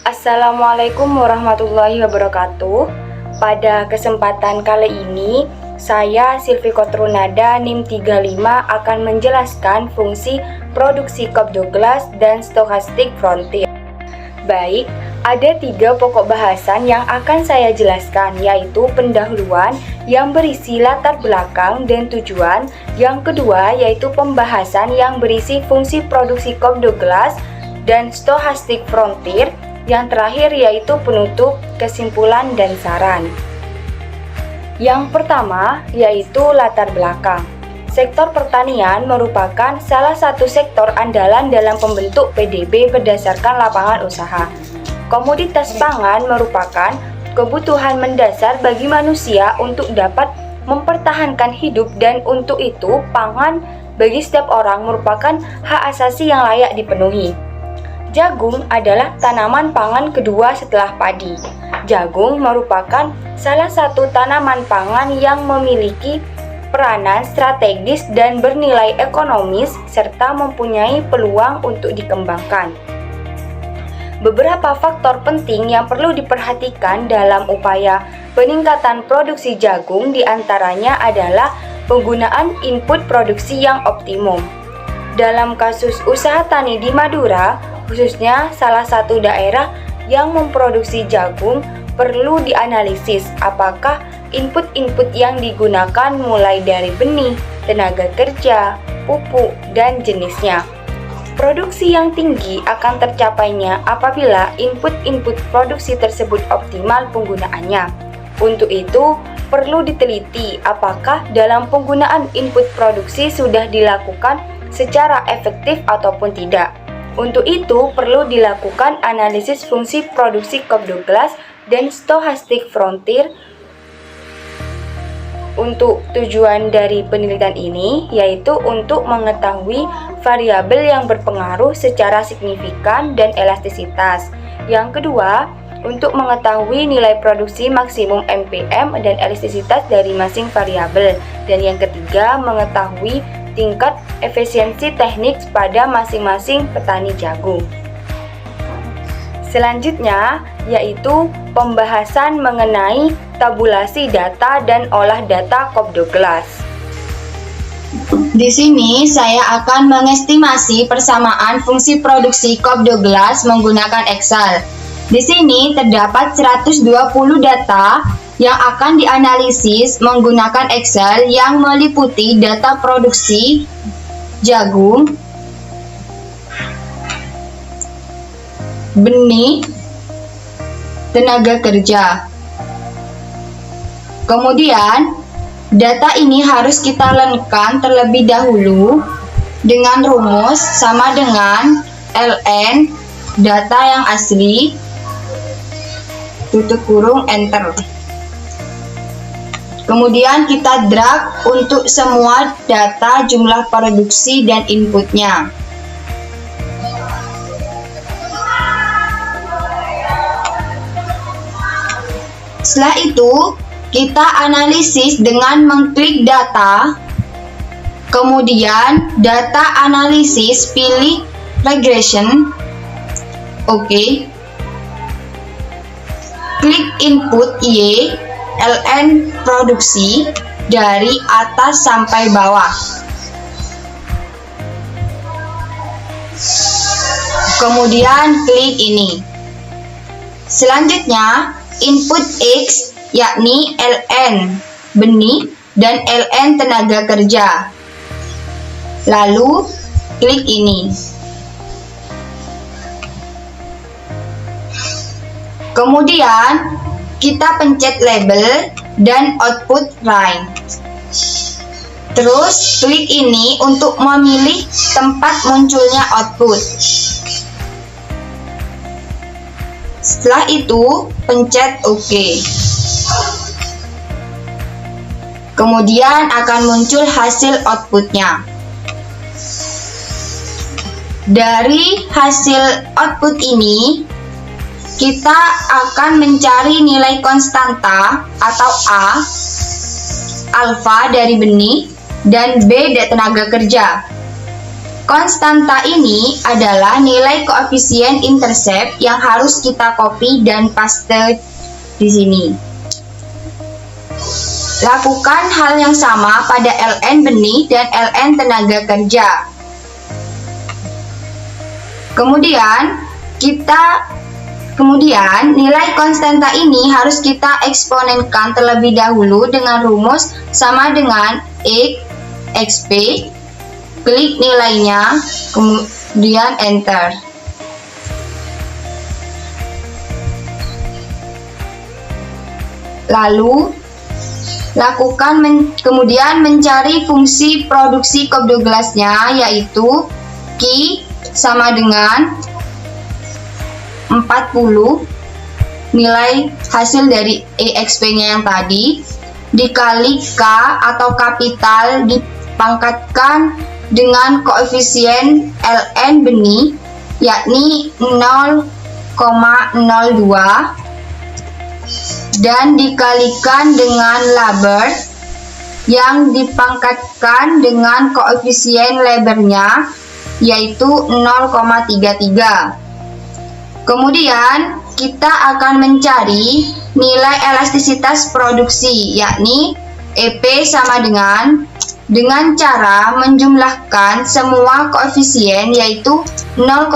Assalamualaikum warahmatullahi wabarakatuh. Pada kesempatan kali ini, saya Silvi Kotrunada NIM 35 akan menjelaskan fungsi produksi Cobb Douglas dan Stochastic Frontier. Baik, ada 3 pokok bahasan yang akan saya jelaskan, yaitu pendahuluan yang berisi latar belakang dan tujuan. Yang kedua yaitu pembahasan yang berisi fungsi produksi Cobb Douglas dan Stochastic Frontier. Yang terakhir yaitu penutup, kesimpulan, dan saran. Yang pertama yaitu latar belakang. Sektor pertanian merupakan salah satu sektor andalan dalam pembentuk PDB berdasarkan lapangan usaha. Komoditas pangan merupakan kebutuhan mendasar bagi manusia untuk dapat mempertahankan hidup, dan untuk itu pangan bagi setiap orang merupakan hak asasi yang layak dipenuhi. Jagung adalah tanaman pangan kedua setelah padi. Jagung merupakan salah satu tanaman pangan yang memiliki peranan strategis dan bernilai ekonomis serta mempunyai peluang untuk dikembangkan. Beberapa faktor penting yang perlu diperhatikan dalam upaya peningkatan produksi jagung diantaranya adalah penggunaan input produksi yang optimum. Dalam kasus usaha tani di Madura, khususnya salah satu daerah yang memproduksi jagung, perlu dianalisis apakah input-input yang digunakan mulai dari benih, tenaga kerja, pupuk, dan jenisnya. Produksi yang tinggi akan tercapainya apabila input-input produksi tersebut optimal penggunaannya. Untuk itu, perlu diteliti apakah dalam penggunaan input produksi sudah dilakukan secara efektif ataupun tidak. Untuk itu, perlu dilakukan analisis fungsi produksi Cobb Douglas dan Stochastic Frontier. Untuk tujuan dari penelitian ini yaitu untuk mengetahui variabel yang berpengaruh secara signifikan dan elastisitas. Yang kedua, untuk mengetahui nilai produksi maksimum MPM dan elastisitas dari masing variabel. Dan yang ketiga, mengetahui tingkat efisiensi teknik pada masing-masing petani jagung. Selanjutnya yaitu pembahasan mengenai tabulasi data dan olah data Cobb Douglas. Di sini saya akan mengestimasi persamaan fungsi produksi Cobb Douglas menggunakan Excel. Di sini terdapat 120 data yang akan dianalisis menggunakan Excel yang meliputi data produksi jagung, benih, tenaga kerja. Kemudian, data ini harus kita lengkapkan terlebih dahulu dengan rumus sama dengan ln data yang asli tutup kurung enter. Kemudian kita drag untuk semua data jumlah produksi dan inputnya. Setelah itu, kita analisis dengan mengklik data, kemudian data analisis, pilih regression, oke. Klik input Y, ln produksi dari atas sampai bawah. Kemudian klik ini. Selanjutnya, input X yakni ln benih dan ln tenaga kerja. Lalu klik ini. Kemudian kita pencet label dan output line. Terus klik ini untuk memilih tempat munculnya output. Setelah itu pencet OK. Kemudian akan muncul hasil outputnya. Dari hasil output ini kita akan mencari nilai konstanta atau A, alfa dari benih, dan B dari tenaga kerja. Konstanta ini adalah nilai koefisien intercept yang harus kita copy dan paste di sini. Lakukan hal yang sama pada ln benih dan ln tenaga kerja. Kemudian nilai konstanta ini harus kita eksponenkan terlebih dahulu dengan rumus sama dengan X XP. Klik nilainya, kemudian enter. Lalu kemudian mencari fungsi produksi cup Douglas-nya, yaitu Q sama dengan 40 nilai hasil dari EXP-nya yang tadi dikali K atau kapital dipangkatkan dengan koefisien ln benih, yakni 0,02 dan dikalikan dengan labor yang dipangkatkan dengan koefisien lebarnya, yaitu 0,33. Kemudian kita akan mencari nilai elastisitas produksi, yakni EP sama dengan cara menjumlahkan semua koefisien, yaitu 0,02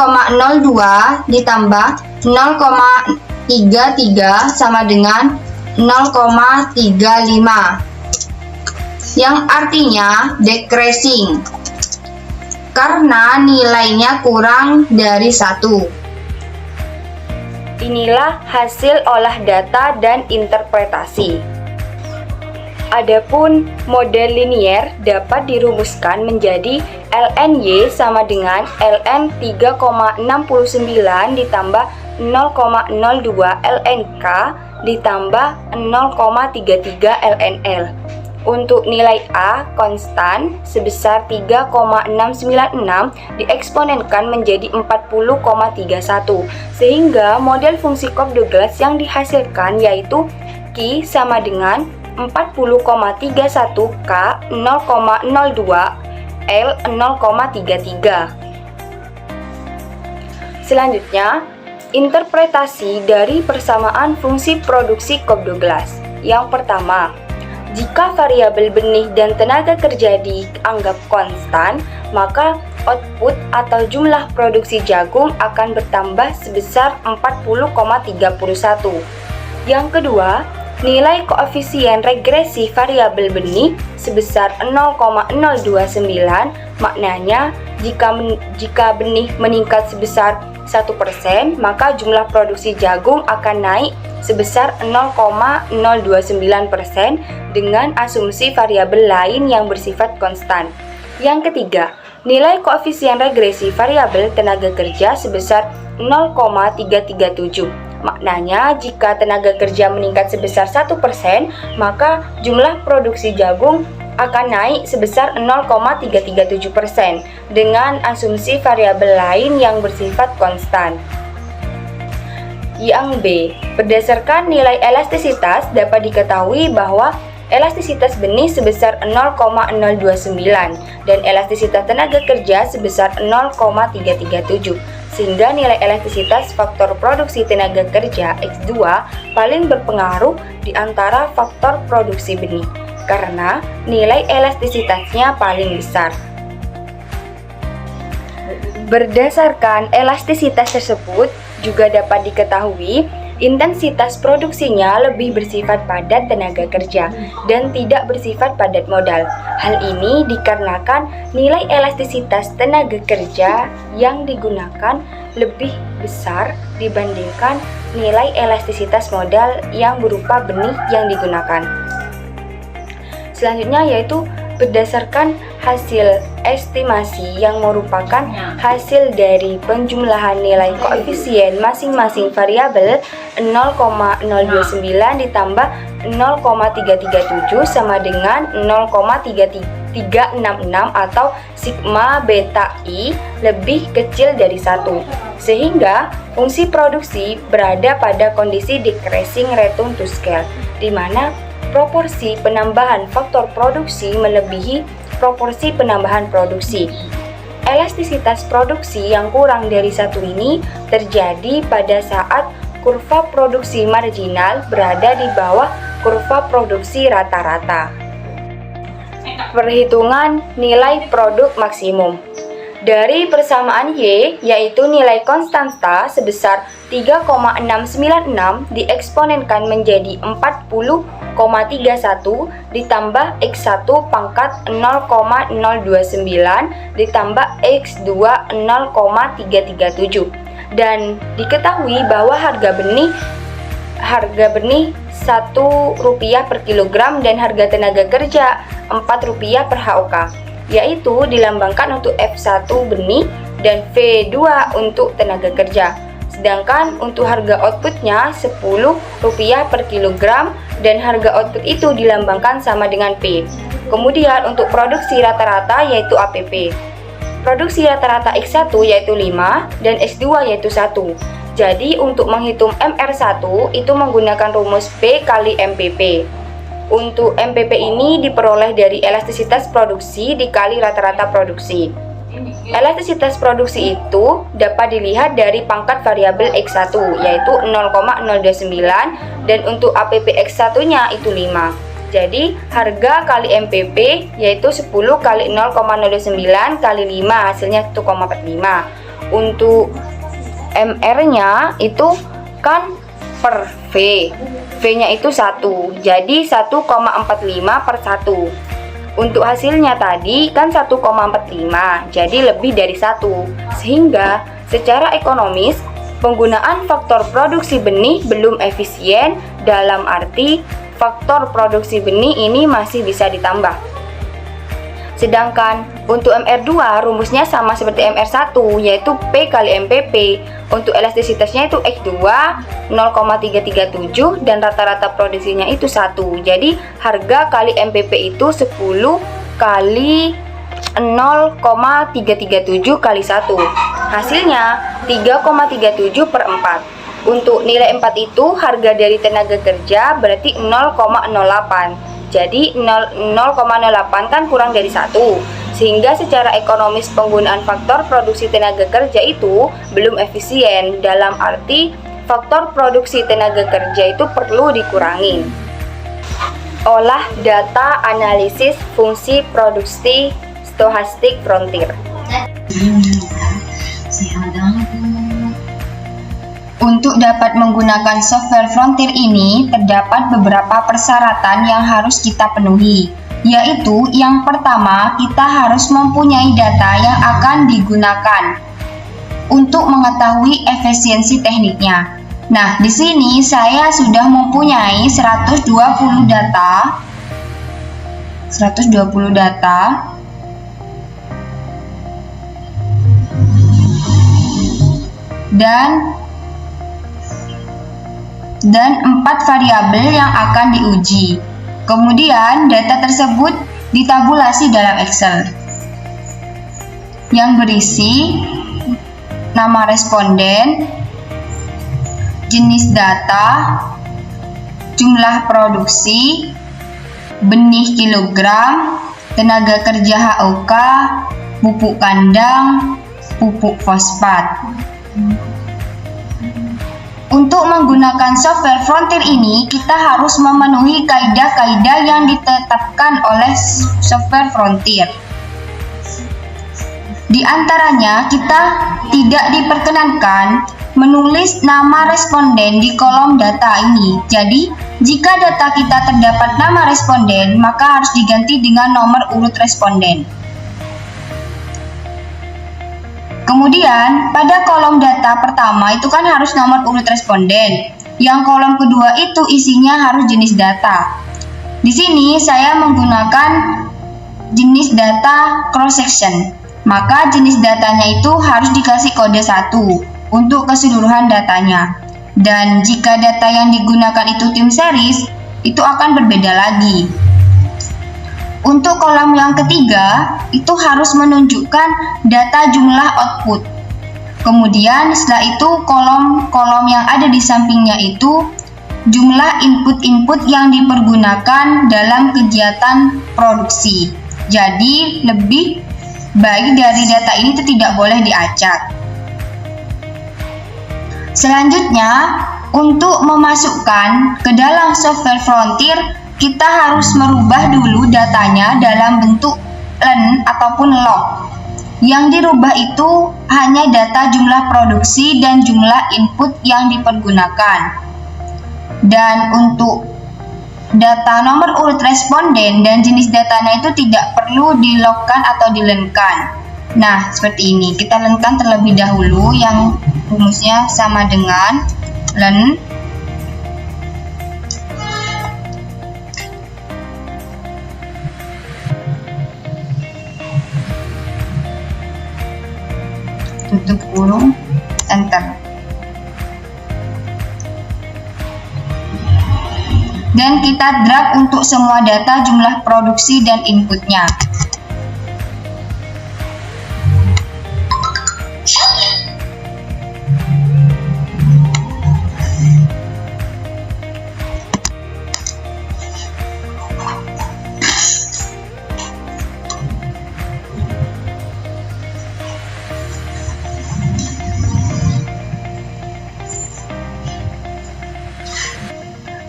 ditambah 0,33 sama dengan 0,35, yang artinya decreasing karena nilainya kurang dari 1. Inilah hasil olah data dan interpretasi. Adapun model linier dapat dirumuskan menjadi ln-Y sama dengan ln 3,69 ditambah 0,02 ln-K ditambah 0,33 ln-L. Untuk nilai A konstan sebesar 3,696 dieksponenkan menjadi 40,31, sehingga model fungsi cup Douglas yang dihasilkan yaitu Q sama dengan 40,31 K 0,02 L 0,33. Selanjutnya, interpretasi dari persamaan fungsi produksi cup Douglas. Yang pertama, jika variabel benih dan tenaga kerja dianggap konstan, maka output atau jumlah produksi jagung akan bertambah sebesar 40,31. Yang kedua, nilai koefisien regresi variabel benih sebesar 0,029, maknanya jika benih meningkat sebesar 1%, maka jumlah produksi jagung akan naik sebesar 0,029% dengan asumsi variabel lain yang bersifat konstan. Yang ketiga, nilai koefisien regresi variabel tenaga kerja sebesar 0,337. Maknanya, jika tenaga kerja meningkat sebesar 1%, maka jumlah produksi jagung akan naik sebesar 0,337% dengan asumsi variabel lain yang bersifat konstan. Yang B, berdasarkan nilai elastisitas dapat diketahui bahwa elastisitas benih sebesar 0,029 dan elastisitas tenaga kerja sebesar 0,337. Sehingga nilai elastisitas faktor produksi tenaga kerja X2 paling berpengaruh di antara faktor produksi benih, karena nilai elastisitasnya paling besar. Berdasarkan elastisitas tersebut, juga dapat diketahui intensitas produksinya lebih bersifat padat tenaga kerja dan tidak bersifat padat modal. Hal ini dikarenakan nilai elastisitas tenaga kerja yang digunakan lebih besar dibandingkan nilai elastisitas modal yang berupa benih yang digunakan. Selanjutnya yaitu berdasarkan hasil estimasi yang merupakan hasil dari penjumlahan nilai koefisien masing-masing variabel 0,029 ditambah 0,337 sama dengan 0,366 atau sigma beta I lebih kecil dari 1, sehingga fungsi produksi berada pada kondisi decreasing return to scale, di mana proporsi penambahan faktor produksi melebihi proporsi penambahan produksi. elastisitas produksi yang kurang dari 1 ini terjadi pada saat kurva produksi marginal berada di bawah kurva produksi rata-rata. Perhitungan nilai produk maksimum. Dari persamaan Y, yaitu nilai konstanta sebesar 3,696 dieksponenkan menjadi 40,31 ditambah X1 pangkat 0,029 ditambah X2 0,337. Dan diketahui bahwa harga benih Rp1 per kilogram dan harga tenaga kerja Rp4 per HOK, yaitu dilambangkan untuk F1 benih dan V2 untuk tenaga kerja. Sedangkan untuk harga outputnya Rp10 per kilogram dan harga output itu dilambangkan sama dengan P. Kemudian untuk produksi rata-rata yaitu APP. Produksi rata-rata X1 yaitu 5 dan X2 yaitu 1. Jadi untuk menghitung MR1 itu menggunakan rumus P kali MPP. Untuk MPP ini diperoleh dari elastisitas produksi dikali rata-rata produksi. Elastisitas produksi itu dapat dilihat dari pangkat variabel X1 yaitu 0,029 dan untuk APP X1-nya itu 5. Jadi harga kali MPP yaitu 10 kali 0,09 kali 5 hasilnya 1,45. Untuk MR-nya itu kan per V. V-nya itu 1. Jadi 1,45 per 1. Untuk hasilnya tadi kan 1,45. Jadi lebih dari 1. Sehingga secara ekonomis penggunaan faktor produksi benih belum efisien, dalam arti faktor produksi benih ini masih bisa ditambah. Sedangkan untuk MR2 rumusnya sama seperti MR1 yaitu P kali MPP. Untuk elastisitasnya itu X2 0,337 dan rata-rata produksinya itu 1. Jadi harga kali MPP itu 10 kali 0,337 kali 1. Hasilnya 3,37 per 4. Untuk nilai 4 itu harga dari tenaga kerja berarti 0,08. Jadi 0,08 kan kurang dari 1. Sehingga secara ekonomis penggunaan faktor produksi tenaga kerja itu belum efisien. Dalam arti faktor produksi tenaga kerja itu perlu dikurangi. Olah data analisis fungsi produksi stochastic frontier. Untuk dapat menggunakan software Frontier ini, terdapat beberapa persyaratan yang harus kita penuhi, yaitu yang pertama, kita harus mempunyai data yang akan digunakan untuk mengetahui efisiensi tekniknya. Nah, di sini saya sudah mempunyai 120 data dan 4 variabel yang akan diuji. Kemudian data tersebut ditabulasi dalam Excel yang berisi nama responden, jenis data, jumlah produksi, benih kilogram, tenaga kerja HOK, pupuk kandang, pupuk fosfat. Untuk menggunakan software Frontier ini, kita harus memenuhi kaidah-kaidah yang ditetapkan oleh software Frontier. Di antaranya, kita tidak diperkenankan menulis nama responden di kolom data ini. Jadi, jika data kita terdapat nama responden, maka harus diganti dengan nomor urut responden. Kemudian, pada kolom data pertama itu kan harus nomor urut responden. Yang kolom kedua itu isinya harus jenis data. Di sini saya menggunakan jenis data cross section. Maka jenis datanya itu harus dikasih kode 1 untuk keseluruhan datanya. Dan jika data yang digunakan itu tim series, itu akan berbeda lagi. Untuk kolom yang ketiga, itu harus menunjukkan data jumlah output. Kemudian setelah itu kolom-kolom yang ada di sampingnya itu jumlah input-input yang dipergunakan dalam kegiatan produksi. Jadi lebih baik dari data ini itu tidak boleh diacak. Selanjutnya, untuk memasukkan ke dalam software Frontier, kita harus merubah dulu datanya dalam bentuk len ataupun log. Yang dirubah itu hanya data jumlah produksi dan jumlah input yang dipergunakan. Dan untuk data nomor urut responden dan jenis datanya itu tidak perlu dilogkan atau dilenkan. Nah, seperti ini. Kita lenkan terlebih dahulu yang rumusnya sama dengan len tutup kurung, enter. Dan kita drag untuk semua data jumlah produksi dan inputnya.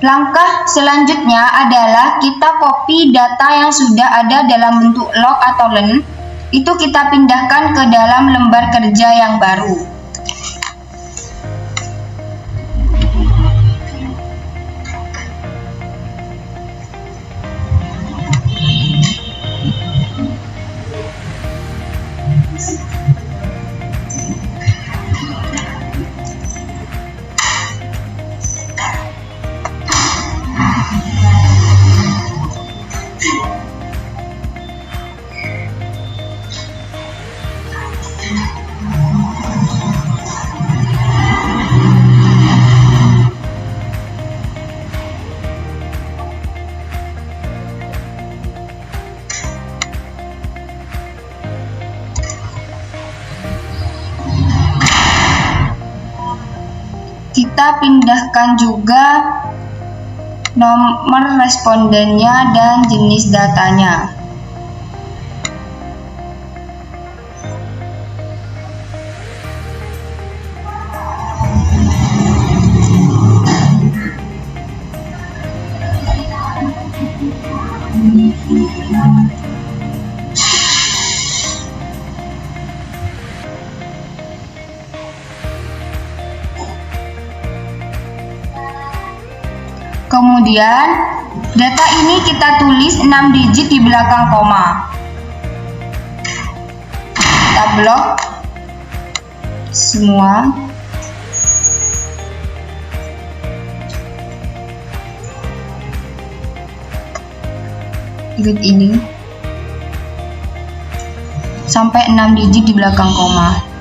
Langkah selanjutnya adalah kita copy data yang sudah ada dalam bentuk log atau len, itu kita pindahkan ke dalam lembar kerja yang baru. Kita pindahkan juga nomor respondennya dan jenis datanya. Kemudian data ini kita tulis 6 digit di belakang koma. Kita blok semua. Ikut ini sampai 6 digit di belakang koma.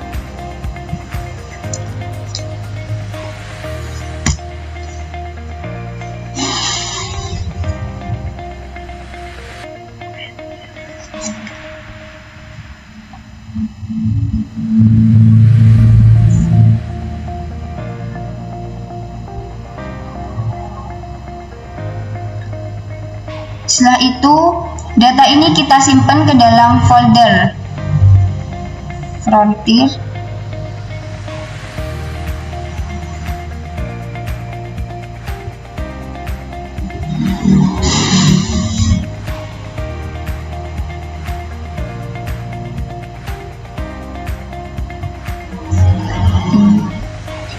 Setelah itu, data ini kita simpan ke dalam folder Frontier.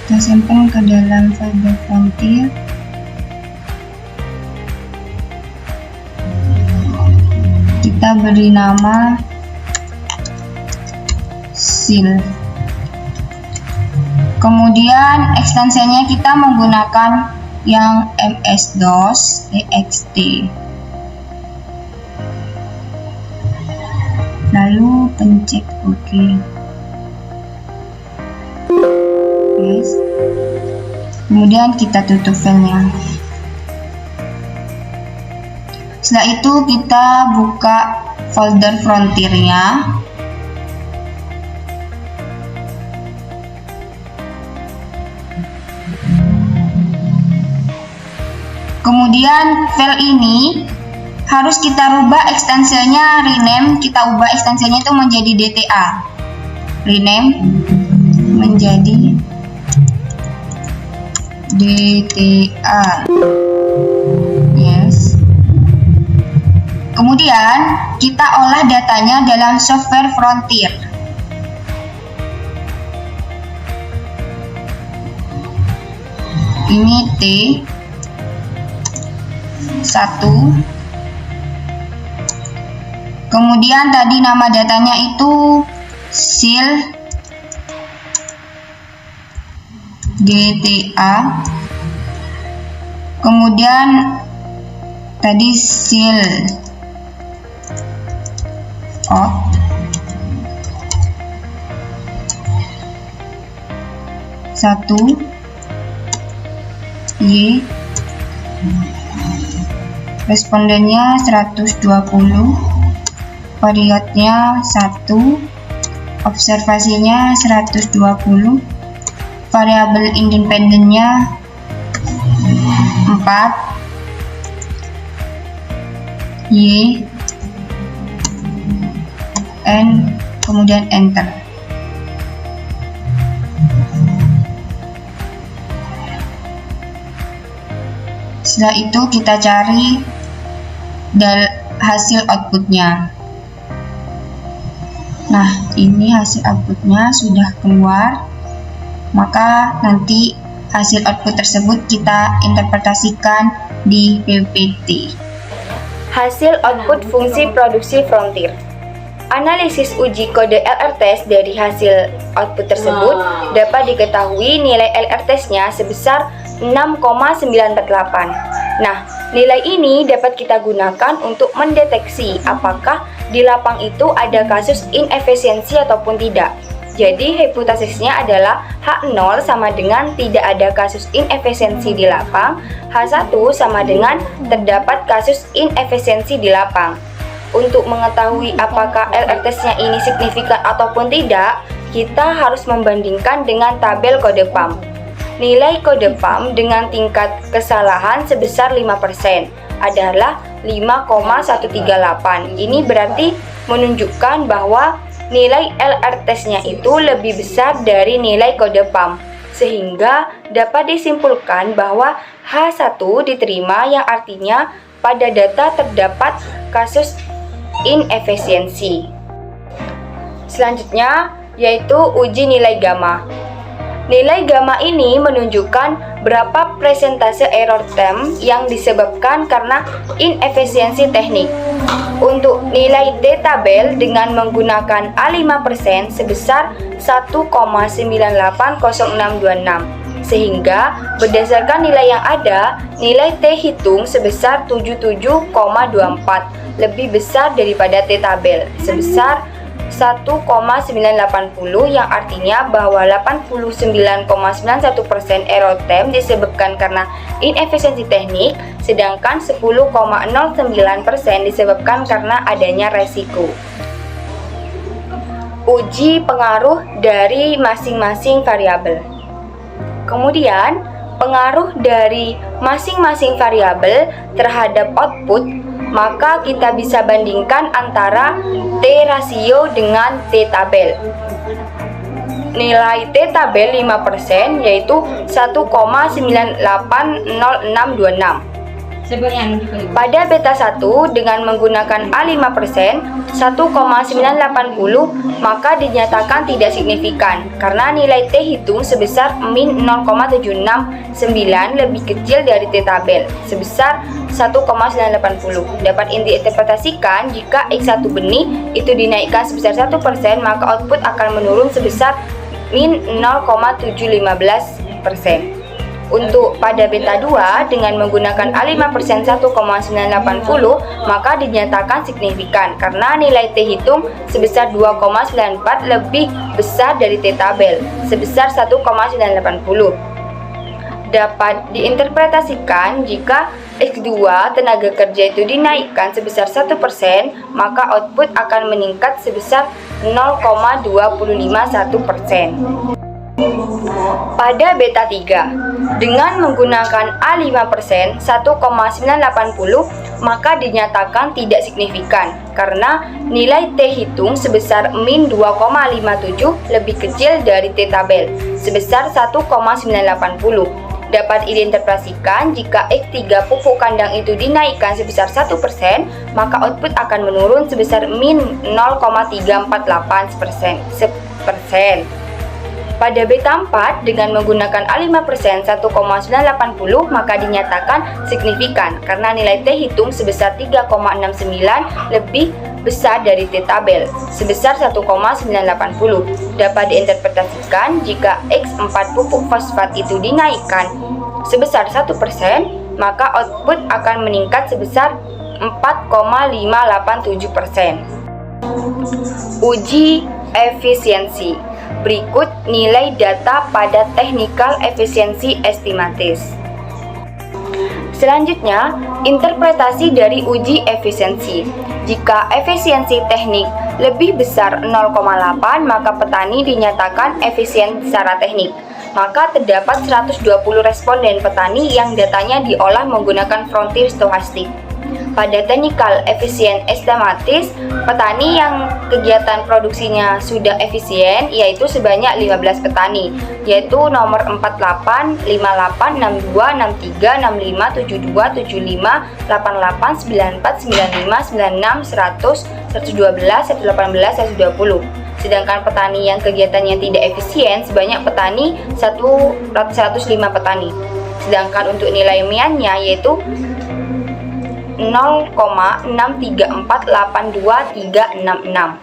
Kita simpan ke dalam folder Frontier. Kita beri nama seal. Kemudian ekstensinya kita menggunakan yang MS-DOS TXT. Lalu pencet OK. Yes. Kemudian kita tutup filenya. Setelah itu kita buka folder Frontier-nya. Kemudian file ini harus kita rubah ekstensinya, rename, kita ubah ekstensinya itu menjadi DTA. Rename menjadi DTA. Yes. Kemudian kita olah datanya dalam software Frontier. Ini T1. Kemudian tadi nama datanya itu sil DTA. Kemudian tadi sil out. Satu Y, respondennya 120, periodnya 1, observasinya 120, variabel independennya 4, Y, N, kemudian enter. Setelah itu kita cari hasil outputnya. Nah, ini hasil outputnya sudah keluar. Maka nanti hasil output tersebut kita interpretasikan di PPT. Hasil output fungsi produksi Frontier. Analisis uji kode LR test dari hasil output tersebut dapat diketahui nilai LR testnya sebesar 6,948. Nah, nilai ini dapat kita gunakan untuk mendeteksi apakah di lapang itu ada kasus inefisiensi ataupun tidak. Jadi, hipotesisnya adalah H0 sama dengan tidak ada kasus inefisiensi di lapang, H1 sama dengan terdapat kasus inefisiensi di lapang. Untuk mengetahui apakah LR testnya ini signifikan ataupun tidak, kita harus membandingkan dengan tabel kode PAM. Nilai kode PAM dengan tingkat kesalahan sebesar 5% adalah 5,138. Ini berarti menunjukkan bahwa nilai LR testnya itu lebih besar dari nilai kode PAM, sehingga dapat disimpulkan bahwa H1 diterima, yang artinya pada data terdapat kasus inefisiensi. Selanjutnya yaitu uji nilai gamma. Nilai gamma ini menunjukkan berapa persentase error term yang disebabkan karena inefisiensi teknik. Untuk nilai T tabel dengan menggunakan A5% sebesar 1,980626, sehingga berdasarkan nilai yang ada, nilai T hitung sebesar 77,24, lebih besar daripada T tabel sebesar 1,980, yang artinya bahwa 89,91% error term disebabkan karena inefisiensi teknik, sedangkan 10,09% disebabkan karena adanya resiko. Uji pengaruh dari masing-masing variabel. Kemudian, pengaruh dari masing-masing variabel terhadap output, maka kita bisa bandingkan antara T rasio dengan T tabel. Nilai T tabel 5% yaitu 1,980626. Pada beta 1 dengan menggunakan A5% 1,980, maka dinyatakan tidak signifikan karena nilai T hitung sebesar min 0,769 lebih kecil dari T tabel sebesar 1,980. Dapat diinterpretasikan jika X1 benih itu dinaikkan sebesar 1%, maka output akan menurun sebesar min 0,715%. Untuk pada beta 2 dengan menggunakan A5% 1,980, maka dinyatakan signifikan karena nilai T hitung sebesar 2,94 lebih besar dari T tabel sebesar 1,980. Dapat diinterpretasikan jika X2 tenaga kerja itu dinaikkan sebesar 1%, maka output akan meningkat sebesar 0,251%. Pada beta 3, dengan menggunakan A5% 1,980 maka dinyatakan tidak signifikan karena nilai T hitung sebesar min 2,57 lebih kecil dari T tabel sebesar 1,980. Dapat identifikasikan jika X3 pupuk kandang itu dinaikkan sebesar 1%, maka output akan menurun sebesar min 0,348%. Pada beta 4, dengan menggunakan A5% 1,980 maka dinyatakan signifikan karena nilai T hitung sebesar 3,69 lebih besar dari T tabel sebesar 1,980. Dapat diinterpretasikan jika X4 pupuk fosfat itu dinaikkan sebesar 1%, maka output akan meningkat sebesar 4,587%. Uji efisiensi. Berikut nilai data pada technical efficiency estimates. Selanjutnya, interpretasi dari uji efisiensi. Jika efisiensi teknik lebih besar 0,8, maka petani dinyatakan efisien secara teknik. Maka terdapat 120 responden petani yang datanya diolah menggunakan frontier stochastik. Pada technical efficient estimates, petani yang kegiatan produksinya sudah efisien yaitu sebanyak 15 petani, yaitu nomor 48, 58, 62, 63, 65, 72, 75, 88, 94, 95, 96, 100, 112, 118, 120. Sedangkan petani yang kegiatannya tidak efisien sebanyak petani 105 petani. Sedangkan untuk nilai MIAN-nya yaitu 0,63482,366.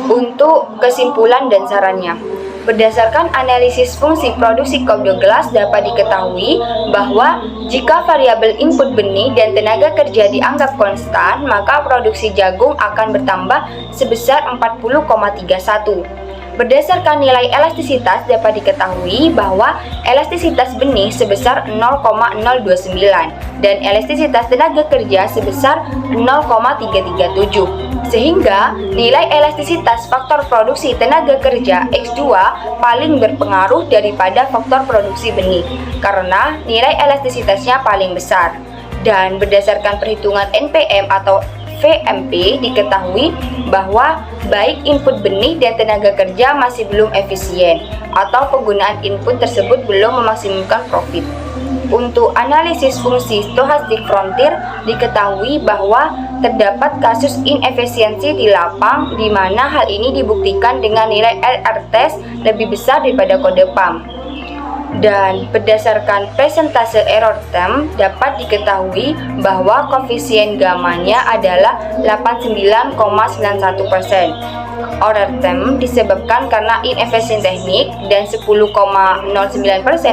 Untuk kesimpulan dan sarannya, berdasarkan analisis fungsi produksi Kopdoglas dapat diketahui bahwa jika variabel input benih dan tenaga kerja dianggap konstan, maka produksi jagung akan bertambah sebesar 40,31. Berdasarkan nilai elastisitas dapat diketahui bahwa elastisitas benih sebesar 0,029 dan elastisitas tenaga kerja sebesar 0,337. Sehingga nilai elastisitas faktor produksi tenaga kerja X2 paling berpengaruh daripada faktor produksi benih karena nilai elastisitasnya paling besar. Dan berdasarkan perhitungan NPM atau VMP diketahui bahwa baik input benih dan tenaga kerja masih belum efisien atau penggunaan input tersebut belum memaksimumkan profit. Untuk analisis fungsi stochastic frontier diketahui bahwa terdapat kasus inefisiensi di lapang di mana hal ini dibuktikan dengan nilai LR test lebih besar daripada kode PAM. Dan berdasarkan presentase error term dapat diketahui bahwa koefisien gamanya adalah 89,91%. Error term disebabkan karena inefisien teknik dan 10,09%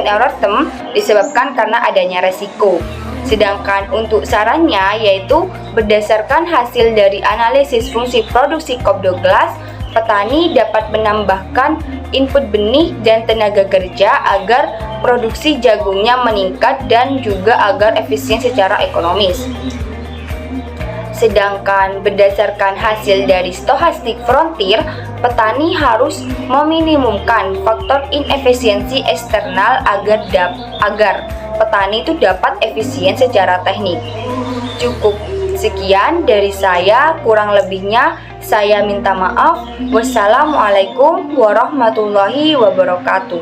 error term disebabkan karena adanya resiko. Sedangkan untuk sarannya yaitu berdasarkan hasil dari analisis fungsi produksi Kopdoglas, petani dapat menambahkan input benih dan tenaga kerja agar produksi jagungnya meningkat dan juga agar efisien secara ekonomis. Sedangkan berdasarkan hasil dari stochastic frontier, petani harus meminimumkan faktor inefisiensi eksternal agar petani itu dapat efisien secara teknik. Cukup sekian dari saya, kurang lebihnya saya minta maaf. Wassalamualaikum warahmatullahi wabarakatuh.